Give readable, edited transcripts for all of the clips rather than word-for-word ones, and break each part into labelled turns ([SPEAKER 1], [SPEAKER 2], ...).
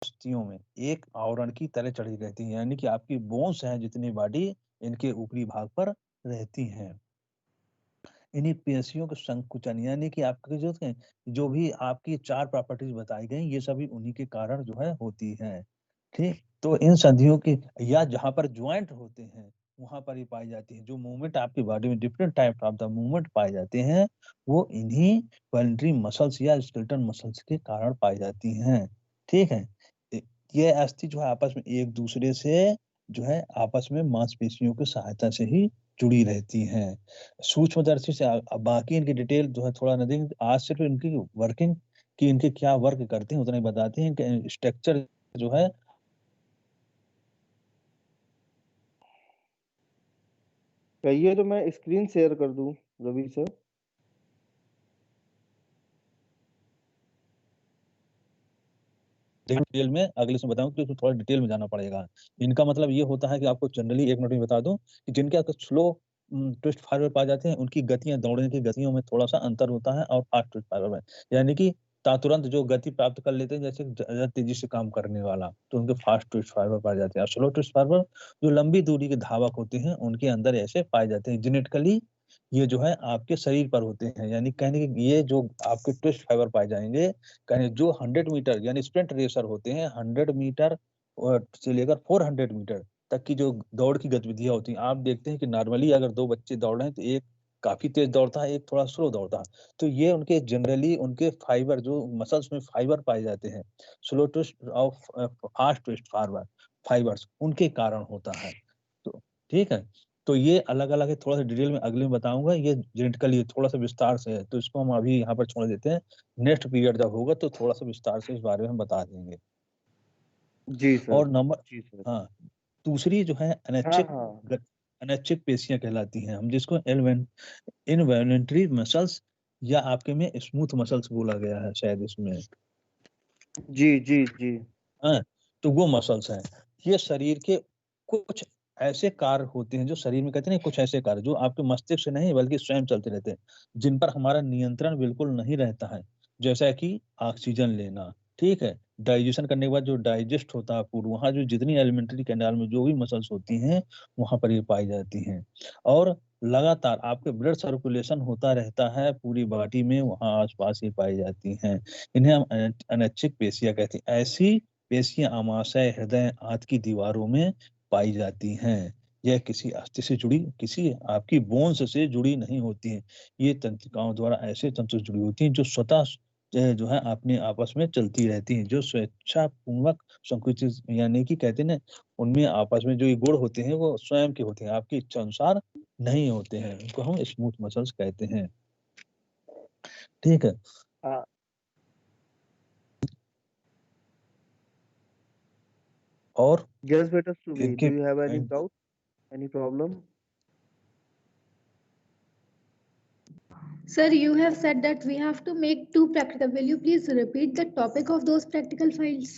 [SPEAKER 1] अस्थियों में एक आवरण की तरह चढ़ी रहती है, यानी कि आपकी बोन्स हैं जितनी बॉडी इनके ऊपरी भाग पर रहती हैं। इन्हीं पेशियों के संकुचन यानी कि आपके जो भी आपकी 4 प्रॉपर्टीज बताई गई ये सभी उन्हीं के कारण जो है होती हैं। ठीक, तो इन संधियों की या जहाँ पर ज्वाइंट होते हैं वहां पर ही पाई जाती है। जो मूवमेंट आपकी बॉडी में different type of the movement पाए जाते हैं वो इन्हीं वॉलंटरी मसल्स या स्केलेटल मसल्स के कारण पाई जाती हैं। ठीक है, ये अस्थि जो है आपस में एक दूसरे से जो है आपस में मांसपेशियों की सहायता से ही जुड़ी रहती हैं। सूक्ष्मदर्शी से बाकी इनकी डिटेल जो है थोड़ा न देखें, आज सिर्फ इनकी वर्किंग कि इनके क्या वर्क करते हैं उतना ही बताते हैं कि स्ट्रक्चर जो है
[SPEAKER 2] कहिए तो मैं स्क्रीन शेयर कर दूं रवि सर।
[SPEAKER 1] डिटेल में अगले से बताऊं क्योंकि थोड़ा डिटेल में जाना पड़ेगा। इनका मतलब ये होता है कि आपको जनरली एक मिनट में बता दूं कि जिनके स्लो ट्विस्ट फाइबर पाए जाते हैं उनकी गतियां दौड़ने की गतियों में थोड़ा सा अंतर होता है और फास्ट ट्विस्ट फाइबर में, यानी कि तुरंत जो गति प्राप्त कर लेते हैं जैसे ज्यादा तेजी से काम करने वाला तो उनके फास्ट ट्विस्ट फाइबर पाए जाते हैं। और स्लो ट्विस्ट फाइबर जो लंबी दूरी के धावक होते हैं उनके अंदर ऐसे पाए जाते हैं। जेनेटिकली ये जो है आपके शरीर पर होते हैं, यानी कहने की ये जो आपके ट्विस्ट फाइबर पाए जाएंगे कहें जो 100 मीटर यानी स्प्रिंट रेसर होते हैं 100 मीटर से लेकर 400 मीटर तक की जो दौड़ की गतिविधियां होती हैं, आप देखते हैं कि नॉर्मली अगर दो बच्चे दौड़ रहे हैं तो एक काफी तेज दौड़ता है एक थोड़ा स्लो दौड़ता है। तो ये उनके जनरली उनके फाइबर जो मसल्स में फाइबर पाए जाते हैं slow twist of fast twist fibre fibres उनके कारण होता है। तो ठीक है, तो ये अलग अलग है, थोड़ा सा डिटेल में अगले में बताऊंगा। ये जेनेटिकली थोड़ा सा विस्तार से है तो इसको हम अभी यहाँ पर छोड़ देते हैं। नेक्स्ट पीरियड जब होगा तो थोड़ा सा विस्तार से इस बारे में हम बता देंगे।
[SPEAKER 2] जी सर।
[SPEAKER 1] और नंबर
[SPEAKER 2] जी सर।
[SPEAKER 1] हाँ, दूसरी जो है
[SPEAKER 2] हाँ हाँ।
[SPEAKER 1] अनैच्छिक पेशियां कहलाती हैं, हम जिसको इनवॉल्यूंटरी मसल्स या आपके में स्मूथ मसल्स बोला गया है शायद इसमें।
[SPEAKER 2] जी जी जी।
[SPEAKER 1] हाँ, तो वो मसल्स हैं। ये शरीर के कुछ ऐसे कार्य होते हैं जो शरीर में कहते हैं कुछ ऐसे कार्य जो आपके मस्तिष्क से नहीं बल्कि स्वयं चलते रहते हैं, जिन पर हमारा नियंत्रण बिल्कुल नहीं रहता है। जैसा कि ऑक्सीजन लेना, ठीक है, डाइजेशन करने के बाद जो डाइजेस्ट होता है फूड वहाँ जो जितनी एलिमेंट्री कैनाल में जो भी मसल्स होती हैं वहां पर ये पाई जाती हैं। और लगातार आपके ब्लड सर्कुलेशन होता रहता है पूरी बॉडी में, वहाँ आसपास ही पाई जाती हैं। इन्हें हम अनैच्छिक पेशियां कहते हैं। ऐसी पेशियां आमाशय हृदय आंत की दीवारों में पाई जाती हैं। यह किसी अस्थि से जुड़ी किसी आपकी बोन्स से जुड़ी नहीं होती हैं। ये तंत्रिकाओं द्वारा ऐसे तंत्र से जुड़ी होती हैं जो स्वतः जो है अपने आपस में चलती रहती हैं, जो स्वेच्छा पूर्वक संकुचित यानी कि कहते हैं ना उनमें आपस में जो ये गुण होते हैं वो स्वयं के होते हैं, आपकी इच्छा अनुसार नहीं होते हैं। उनको हम स्मूथ मसल्स कहते हैं। ठीक है, और
[SPEAKER 2] Yes, better Subi.
[SPEAKER 1] इनके
[SPEAKER 2] Do you have any doubt? Any problem?
[SPEAKER 3] Sir, you have said that we have to make 2 practical. Will you please repeat the topic of those practical files?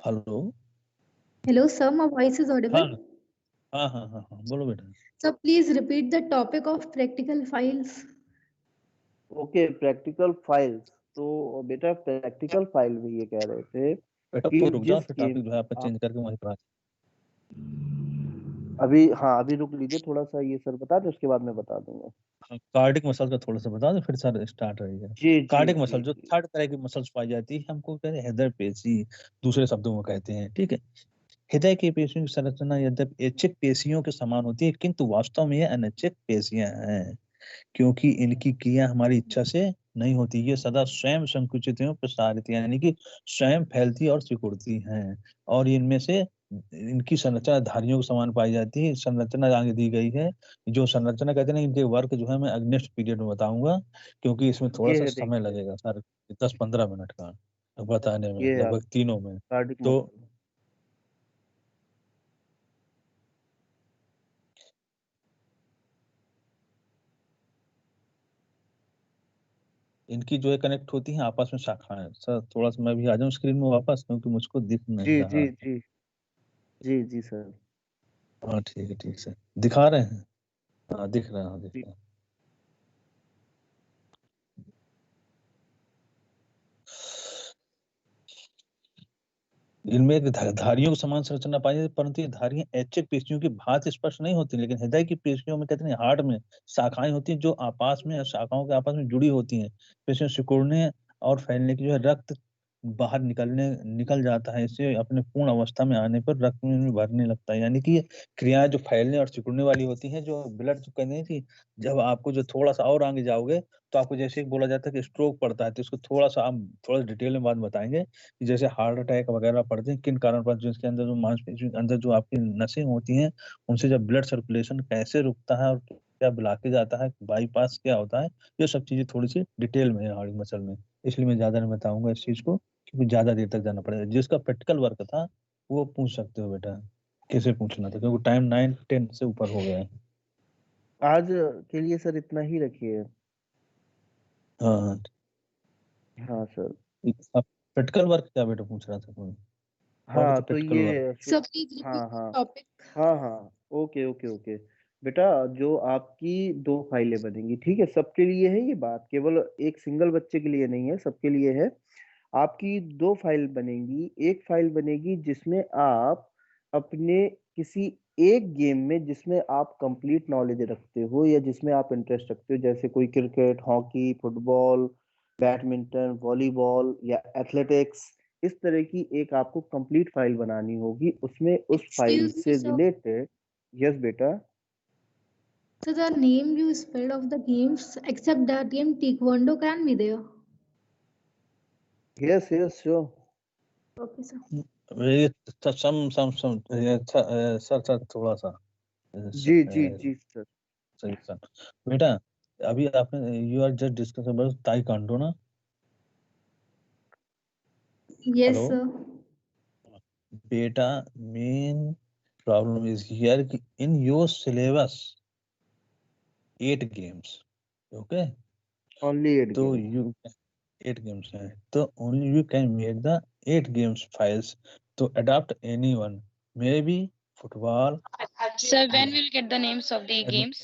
[SPEAKER 1] Hello,
[SPEAKER 3] Hello, sir. My voice is
[SPEAKER 1] हाँ
[SPEAKER 3] audible.
[SPEAKER 1] हाँ हाँ हाँ हाँ बोलो बेटा।
[SPEAKER 3] So please repeat the topic of practical files.
[SPEAKER 2] Okay, practical files. तो बेटा practical file में ये कह रहे थे
[SPEAKER 1] बेटा
[SPEAKER 2] कि
[SPEAKER 1] तो रुक जाओ,
[SPEAKER 2] जिस
[SPEAKER 1] फिर
[SPEAKER 2] गेम
[SPEAKER 1] टॉपिक जो है आपका चेंज करके वहीं पर
[SPEAKER 2] अभी, हाँ अभी रुक लीजिए थोड़ा सा, ये सर बता दे उसके बाद मैं बता दूंगा।
[SPEAKER 1] कार्डिक मसल का थोड़ा सा बता दो फिर सर स्टार्ट रहेगा।
[SPEAKER 2] जी जी
[SPEAKER 1] कार्डिक
[SPEAKER 2] जी
[SPEAKER 1] मसल जो
[SPEAKER 2] जी।
[SPEAKER 1] थर्ड तरह की मसल्स पाई जाती है हमको कहते हैं हृदय पेशी, दूसरे शब्दों में कहते हैं। ठीक है, हृदय की पेशियों की संरचना यद्यपि ऐच्छिक पेशियों के समान होती है किंतु वास्तव में ये अनैच्छिक पेशियां हैं, क्योंकि इनकी क्रिया हमारी इच्छा से नहीं होती। ये सदा स्वयं संकुचित एवं प्रसारित यानी कि स्वयं फैलती और सिकुड़ती हैं। और इनमें से इनकी संरचना धारियों के समान पाई जाती है। संरचना आगे दी गई है, जो संरचना कहते हैं ना इनके वर्क जो है मैं नेक्स्ट पीरियड में बताऊंगा, क्योंकि इसमें थोड़ा
[SPEAKER 2] ये
[SPEAKER 1] सा
[SPEAKER 2] है,
[SPEAKER 1] समय
[SPEAKER 2] देखिए
[SPEAKER 1] लगेगा सर, 10-15 मिनट का बताने में
[SPEAKER 2] ये है
[SPEAKER 1] लगभग तीनों में।
[SPEAKER 2] कार्डिक
[SPEAKER 1] तो
[SPEAKER 2] मसल।
[SPEAKER 1] इनकी जो है कनेक्ट होती है आपस में शाखाएं। सर थोड़ा सा मैं भी आ जाऊं स्क्रीन में वापस क्योंकि मुझको दिख नहीं
[SPEAKER 2] जी
[SPEAKER 1] रहा
[SPEAKER 2] जी
[SPEAKER 1] है।
[SPEAKER 2] जी जी जी सर।
[SPEAKER 1] हाँ ठीक है, ठीक से दिखा रहे हैं। हाँ दिख रहा है, हाँ दिख रहा है। इनमें धारियों को समान संरचना पाई जाती है, परंतु ये धारियां ऐच्छिक पेशियों की भांति स्पष्ट नहीं होती, लेकिन हृदय की पेशियों में कहते हैं हार्ट में शाखाएं होती हैं जो आपस में, शाखाओं के आपस में जुड़ी होती हैं। पेशियों सिकुड़ने और फैलने की जो है रक्त बाहर निकल जाता है, इससे अपने पूर्ण अवस्था में आने पर रक्त में भरने लगता है। यानी कि ये क्रियाएं जो फैलने और सिकुड़ने वाली होती हैं, जो ब्लड जो कहते हैं कि जब आपको जो थोड़ा सा और आगे जाओगे तो आपको जैसे ही बोला जाता है कि स्ट्रोक पड़ता है, तो इसको थोड़ा सा हम थोड़ा डिटेल में बात बताएंगे कि जैसे हार्ट अटैक वगैरह पड़ते हैं किन कारण पर, जिसके अंदर जो मांसपेशियों के अंदर जो आपकी नसें होती हैं उनसे जब ब्लड सर्कुलेशन कैसे रुकता है और क्या ब्लॉकेज आता है, बाईपास क्या होता है, ये सब चीजें थोड़ी सी डिटेल में है हार्ट मसल में। इसलिए मैं ज्यादा नहीं बताऊंगा इस चीज को, क्योंकि ज्यादा देर तक जाना पड़ेगा। जिसका प्रैक्टिकल वर्क था वो पूछ सकते हो बेटा, कैसे पूछना था, क्योंकि टाइम 9-10 से ऊपर हो गया है।
[SPEAKER 2] आज के लिए सर इतना ही रखिए।
[SPEAKER 1] हाँ
[SPEAKER 2] हाँ सर।
[SPEAKER 1] प्रैक्टिकल वर्क क्या बेटा पूछ रहा था कोई और,
[SPEAKER 2] हाँ
[SPEAKER 1] तो
[SPEAKER 2] तो
[SPEAKER 1] प्रैक्टिकल वर्क।
[SPEAKER 2] ये
[SPEAKER 3] सर प्लीज
[SPEAKER 2] हाँ
[SPEAKER 3] रिपीट
[SPEAKER 2] हाँ
[SPEAKER 3] टॉपिक।
[SPEAKER 2] हाँ हाँ। Okay okay okay. बेटा, जो आपकी दो फाइलें बनेंगी, ठीक है, सबके लिए है ये बात, केवल एक सिंगल बच्चे के लिए नहीं है, सबके लिए है। आपकी दो फाइल बनेंगी। एक फाइल बनेगी जिसमें आप अपने किसी एक गेम में जिसमें आप कंप्लीट नॉलेज रखते हो या जिसमें आप इंटरेस्ट रखते हो, जैसे कोई cricket, hockey, football, badminton, volleyball या एथलेटिक्स, इस तरह की एक आपको कंप्लीट फाइल बनानी होगी। उसमें उस फाइल
[SPEAKER 3] Excuse me,
[SPEAKER 2] से
[SPEAKER 3] sir.
[SPEAKER 2] रिलेटेड। यस बेटा।
[SPEAKER 3] So the name you spelled of the games, except that game Taekwondo can be there.
[SPEAKER 2] Yes yes sure.
[SPEAKER 3] Okay, sir.
[SPEAKER 1] ये सम सर थोड़ा सा
[SPEAKER 2] जी जी जी सर।
[SPEAKER 1] सही सर। बेटा अभी आपने you are just discuss about taekwondo ना।
[SPEAKER 3] Yes,
[SPEAKER 1] hello
[SPEAKER 3] sir.
[SPEAKER 1] बेटा, main problem is here कि in your syllabus 8 games, okay,
[SPEAKER 2] only 8
[SPEAKER 1] तो
[SPEAKER 2] गेम।
[SPEAKER 1] यू 8 गेम्स हैं, तो only you can make the 8 games files to adopt anyone, maybe football,
[SPEAKER 4] Sir, when we'll get the names of the
[SPEAKER 1] maybe
[SPEAKER 4] games?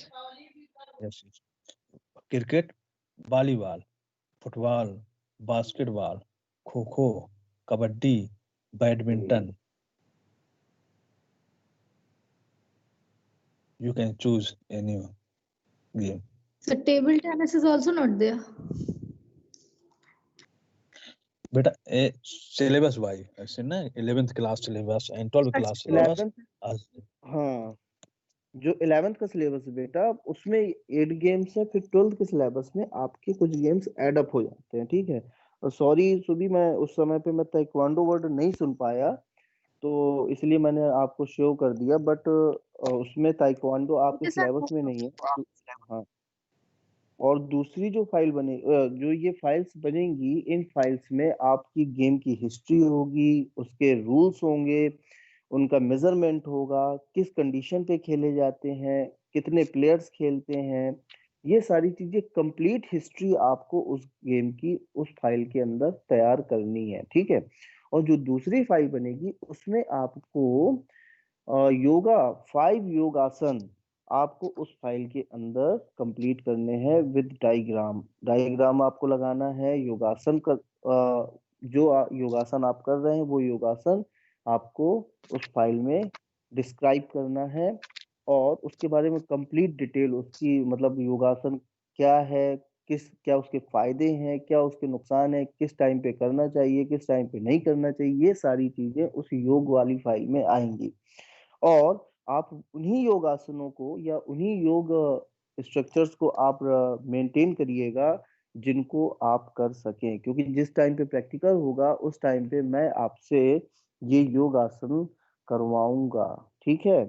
[SPEAKER 1] yes, cricket, volleyball, football, basketball, kho kho, kabaddi, badminton, you can choose any game.
[SPEAKER 3] So table tennis is also not there.
[SPEAKER 1] बेटा syllabus wise ऐसे ना 11th class syllabus and 12th class syllabus.
[SPEAKER 2] 11th। हाँ, जो 11th का syllabus है बेटा, उसमें 8 games है, फिर 12th के सिलेबस में आपके कुछ गेम्स ऐड अप हो जाते हैं, ठीक है। और सॉरी सुबी, मैं उस समय पे मैं ताइक्वांडो वर्ड नहीं सुन पाया, तो इसलिए मैंने आपको शो कर दिया, बट उसमें ताइक्वांडो आपके
[SPEAKER 3] Okay, sir.
[SPEAKER 2] सिलेबस में नहीं है। हाँ। और दूसरी जो फाइल बने जो ये फाइल्स बनेंगी, इन फाइल्स में आपकी गेम की हिस्ट्री होगी, उसके रूल्स होंगे, उनका मेजरमेंट होगा, किस कंडीशन पे खेले जाते हैं, कितने प्लेयर्स खेलते हैं, ये सारी चीजें, कंप्लीट हिस्ट्री आपको उस गेम की उस फाइल के अंदर तैयार करनी है, ठीक है। और जो दूसरी फाइल बनेगी उसमें आपको योगा, 5 योगासन आपको उस फाइल के अंदर कंप्लीट करने हैं विद डायग्राम। डायग्राम आपको लगाना है योगासन का। योगासन आप कर रहे हैं वो योगासन आपको उस फाइल में डिस्क्राइब करना है, और उसके बारे में कंप्लीट डिटेल, उसकी मतलब योगासन क्या है, क्या उसके फायदे हैं, क्या उसके नुकसान है, किस टाइम पे करना चाहिए, किस टाइम पे नहीं करना चाहिए, ये सारी चीजें उस योग वाली फाइल में आएंगी। और आप उन्हीं योगासनों को या उन्हीं योग स्ट्रक्चर्स को आप मेंटेन करिएगा जिनको आप कर सकें, क्योंकि जिस टाइम पे प्रैक्टिकल होगा उस टाइम पे मैं आपसे ये योग आसन करवाऊंगा, ठीक है।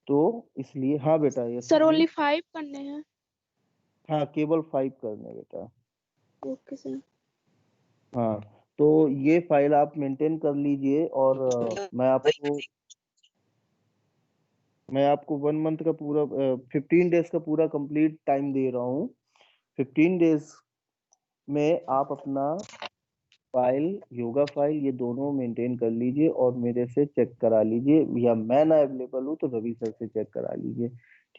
[SPEAKER 2] तो इसलिए हाँ बेटा, ये
[SPEAKER 4] Sir, only 5 करने हैं।
[SPEAKER 2] हाँ, केवल 5 करने बेटा।
[SPEAKER 4] Okay sir.
[SPEAKER 2] हाँ, तो ये फाइल आप मेंटेन कर लीजिए, और मैं आपको 1 मंथ का पूरा 15 डेज का पूरा कंप्लीट टाइम दे रहा हूँ। 15 डेज में आप अपना फाइल, योगा फाइल, ये दोनों मेंटेन कर लीजिए और मेरे से चेक करा लीजिए, या मैं ना अवेलेबल हूँ तो रवि सर से चेक करा लीजिए,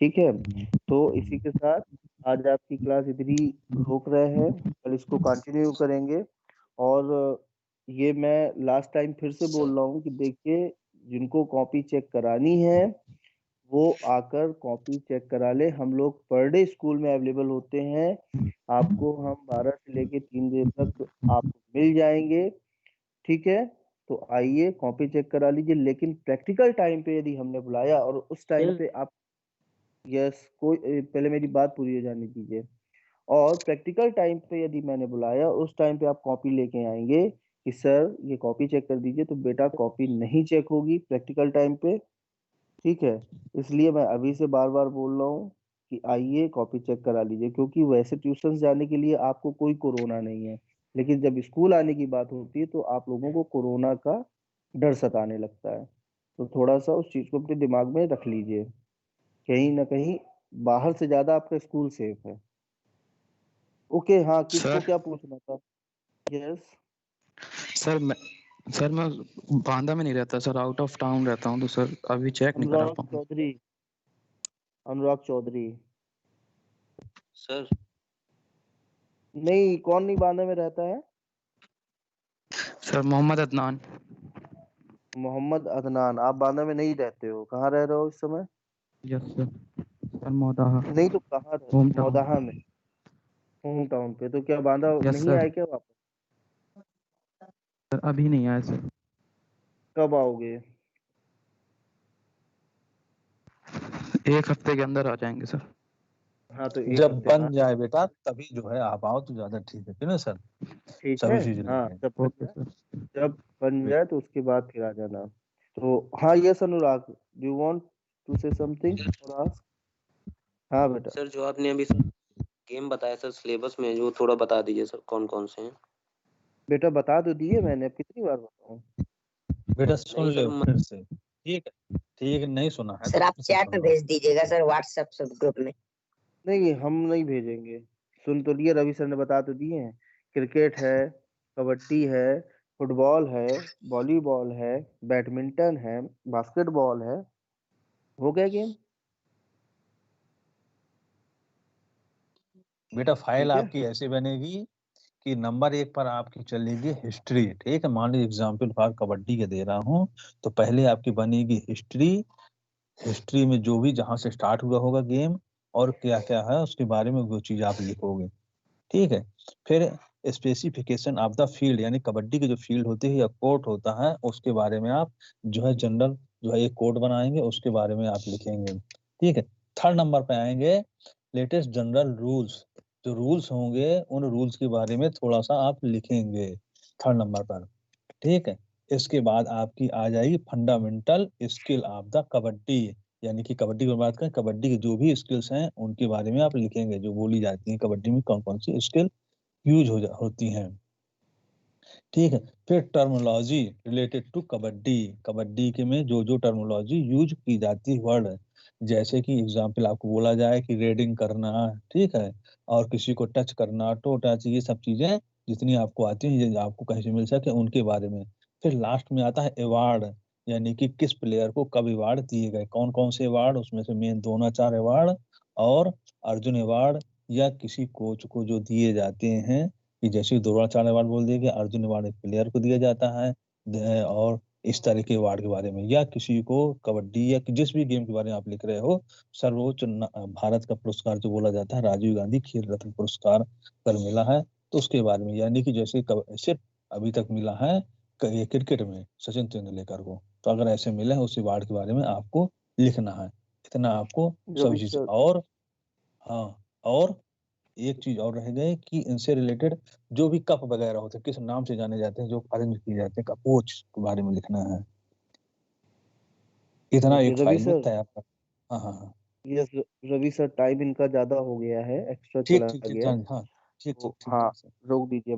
[SPEAKER 2] ठीक है, तो इसी के साथ आज आपकी क्लास इधर ही रोक रहे हैं, कल इसको कंटिन्यू करेंगे। और ये मैं लास्ट टाइम फिर से बोल रहा हूँ कि देखिए, जिनको कॉपी चेक करानी है वो आकर कॉपी चेक करा ले। हम लोग पर डे स्कूल में अवेलेबल होते हैं, आपको हम 12 से लेके 3 बजे तक आपको मिल जाएंगे। ठीक है, तो आइए कॉपी चेक करा लीजिए। लेकिन प्रैक्टिकल टाइम पे यदि हमने बुलाया और उस टाइम पे आप, यस, कोई पहले मेरी बात पूरी हो जाने दीजिए। और प्रैक्टिकल टाइम पे यदि मैंने बुलाया, उस टाइम पे आप कॉपी लेके आएंगे कि सर ये कॉपी चेक कर दीजिए, तो बेटा कॉपी नहीं चेक होगी प्रैक्टिकल टाइम पे। ठीक है, इसलिए मैं अभी से बार बार बोल रहा हूँ कि आइए कॉपी चेक करा लीजिए, क्योंकि वैसे ट्यूशन जाने के लिए आपको कोई कोरोना नहीं है, लेकिन जब स्कूल आने की बात होती है तो आप लोगों को कोरोना का डर सताने लगता है। तो थोड़ा सा उस चीज को अपने दिमाग में रख लीजिए, कहीं ना कहीं बाहर से ज्यादा आपका स्कूल सेफ है। ओके, हाँ, किसको
[SPEAKER 5] सर
[SPEAKER 2] क्या पूछना था? यस,
[SPEAKER 5] सर मैं बांदा में नहीं रहता सर, आउट ऑफ टाउन रहता हूँ, तो सर अभी चेक नहीं करा
[SPEAKER 2] अनुराग
[SPEAKER 5] पाऊंगा।
[SPEAKER 2] चौधरी, अनुराग चौधरी।
[SPEAKER 6] सर
[SPEAKER 2] नहीं, कौन नहीं बांदा में रहता है?
[SPEAKER 5] सर मोहम्मद अदनान।
[SPEAKER 2] मोहम्मद अदनान। आप बांदा में नहीं रहते हो, कहाँ रह रहे हो इस समय?
[SPEAKER 5] यस सर, सर मोदाहा,
[SPEAKER 2] नहीं तो कहाँ रहे?
[SPEAKER 5] Home town.
[SPEAKER 2] मौदाहा में, होम टाउन पे। तो क्या बांदा
[SPEAKER 5] यस
[SPEAKER 2] नहीं
[SPEAKER 5] सर,
[SPEAKER 2] आए क्या वापस?
[SPEAKER 5] सर अभी नहीं आया सर,
[SPEAKER 2] कब आओगे?
[SPEAKER 5] 1 हफ्ते के अंदर आ जाएंगे सर।
[SPEAKER 2] हाँ, तो एक
[SPEAKER 1] जब
[SPEAKER 2] हफ्ते
[SPEAKER 1] बन
[SPEAKER 2] बाद
[SPEAKER 1] जाए बेटा तभी जो है आप आओ तो ज्यादा ठीक है ना सर,
[SPEAKER 2] ठीक है।
[SPEAKER 1] सभी चीज
[SPEAKER 2] हाँ,
[SPEAKER 1] लेके।
[SPEAKER 2] जब बन
[SPEAKER 5] ओके
[SPEAKER 2] जाए,
[SPEAKER 5] सर।
[SPEAKER 2] जब बन जाए तो उसके बाद फिर आ जाना। तो हाँ, yes Anurag, do you want to say something और आस्क? हाँ बेटा।
[SPEAKER 6] सर जो आपने अभी गेम बताया सर सिलेबस में, जो थोड़ा बता दीजिए सर कौन कौन से हैं।
[SPEAKER 2] बेटा बता तो दिए मैंने, अब कितनी बार बताऊं?
[SPEAKER 1] बेटा सुन
[SPEAKER 6] नहीं
[SPEAKER 1] ले
[SPEAKER 6] सर
[SPEAKER 1] फिर से, ठीक है, ठीक है, नहीं सुना है
[SPEAKER 7] सर
[SPEAKER 1] तो
[SPEAKER 7] आप
[SPEAKER 1] फिर से
[SPEAKER 7] चैट में
[SPEAKER 1] सुन लो।
[SPEAKER 7] भेज दीजिएगा सर, व्हाट्सएप सब ग्रुप में।
[SPEAKER 2] नहीं, हम नहीं भेजेंगे। सुन तो लिए, रवि सर ने बता तो दिए हैं। क्रिकेट है, कबड्डी है, फुटबॉल है, वॉलीबॉल है, बैडमिंटन है, बास्केटबॉल है। हो गया गेम।
[SPEAKER 1] बेटा फाइल
[SPEAKER 2] ठीक है,
[SPEAKER 1] आपकी ऐसे बनेगी कि नंबर 1 पर आपकी चलेगी हिस्ट्री, ठीक है। मान लीजिए एग्जाम्पल फॉर कबड्डी के दे रहा हूँ, तो पहले आपकी बनेगी हिस्ट्री। हिस्ट्री में जो भी जहां से स्टार्ट हुआ होगा गेम और क्या क्या है उसके बारे में वो चीज आप लिखोगे, ठीक है। फिर स्पेसिफिकेशन ऑफ द फील्ड, यानी कबड्डी की जो फील्ड होती है या कोर्ट होता है उसके बारे में आप जो है जनरल जो है एक कोड बनाएंगे, उसके बारे में आप लिखेंगे, ठीक है। थर्ड नंबर पे आएंगे लेटेस्ट जनरल रूल्स, जो रूल्स होंगे उन रूल्स के बारे में थोड़ा सा आप लिखेंगे थर्ड नंबर पर, ठीक है। इसके बाद आपकी आ जाएगी fundamental skill of the kabaddi, यानी कि कबड्डी की बात करें, कबड्डी की जो भी स्किल्स हैं उनके बारे में आप लिखेंगे, जो बोली जाती हैं कबड्डी में कौन कौन सी स्किल यूज होती हैं, ठीक है। फिर terminology related to kabaddi, kabaddi के में जो जो टर्मिनोलॉजी यूज की जाती है वर्ड, जैसे कि एग्जांपल आपको बोला जाए कि रेडिंग करना, ठीक है, और किसी को टच करना, टो टच, ये सब चीजें जितनी आपको आती हैं ये आपको कहीं से मिल सके उनके बारे में। फिर लास्ट में आता है अवार्ड, यानी कि किस प्लेयर को कब अवार्ड दिए गए, कौन कौन से अवार्ड, उसमें से मेन द्रोणाचार्य अवार्ड और अर्जुन अवार्ड, या किसी कोच को जो दिए जाते हैं, कि जैसे द्रोणाचार्य अवार्ड बोल दिया गया, अर्जुन अवार्ड एक प्लेयर को दिया जाता है, और इस तरह के अवार्ड के बारे में, या किसी को कबड्डी या जिस भी गेम के बारे में आप लिख रहे हो, सर्वोच्च भारत का पुरस्कार जो बोला जाता है राजीव गांधी खेल रत्न पुरस्कार कल मिला है, तो उसके बारे में, यानी कि जैसे सिर्फ अभी तक मिला है ये क्रिकेट में सचिन तेंदुलकर को, तो अगर ऐसे मिले हैं उस अवार्ड के बारे में आपको लिखना है। इतना आपको सभी
[SPEAKER 2] रवि
[SPEAKER 1] चीज,
[SPEAKER 2] सर।
[SPEAKER 1] और हाँ, और एक चीज और रह गई कि इनसे रिलेटेड जो भी कप वगैरह होते हैं किस नाम से जाने जाते हैं जो अरेंज किए जाते हैं कोच के बारे में लिखना है। इतना
[SPEAKER 2] ओके
[SPEAKER 1] एक
[SPEAKER 2] रवि
[SPEAKER 1] फाइल में
[SPEAKER 2] सर।
[SPEAKER 1] तैयार कर। हाँ हाँ हाँ,
[SPEAKER 2] यस रवि सर, टाइम इनका ज्यादा हो गया है, एक्स्ट्रा
[SPEAKER 1] ठीक
[SPEAKER 2] चला
[SPEAKER 1] ठीक ठीक
[SPEAKER 2] गया।
[SPEAKER 1] हाँ, ठीक
[SPEAKER 2] तो
[SPEAKER 1] ठीक ठीक
[SPEAKER 2] हाँ,
[SPEAKER 1] ठीक सर।
[SPEAKER 2] रोक दीजिए।